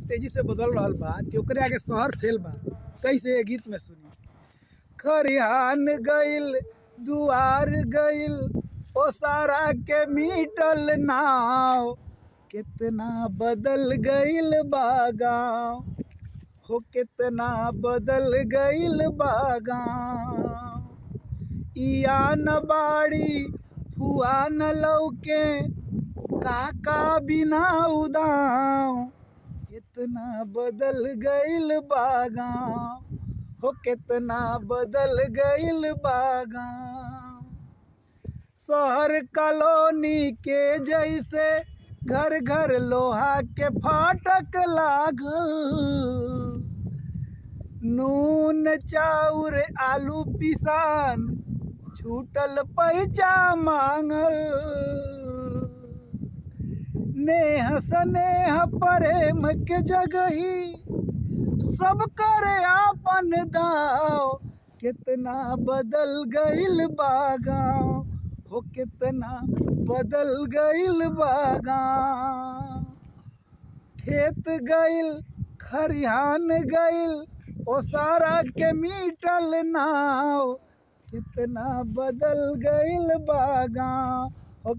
तेजी से बदल रहल बा कि ओकरे आगे शहर फेल बा। कैसे गीत में सुनी। खरिहान गइल दुआर गइल ओ सारा के मिटल नाव, कितना बदल गइल बा गाँव हो, कितना बदल गइल बा गाँव। इया न बाड़ी फुआ न लौके काका बिना उदाव, कितना बदल गइल बा गाँव हो, कितना बदल गइल बा गाँव। शहर कॉलोनी के जैसे घर घर लोहा के फाटक लागल, नून चाउर आलू पिसान छूटल पैसा मांगल। नेह स्नेह प्रेम के जगही सब करे आपन दाव, कितना बदल गइल बा गाँव हो, कितना बदल गइल बा गाँव। खेत गइल खरिहान गइल ओ सारा के मिटल नाव, कितना बदल गइल बा गाँव हो।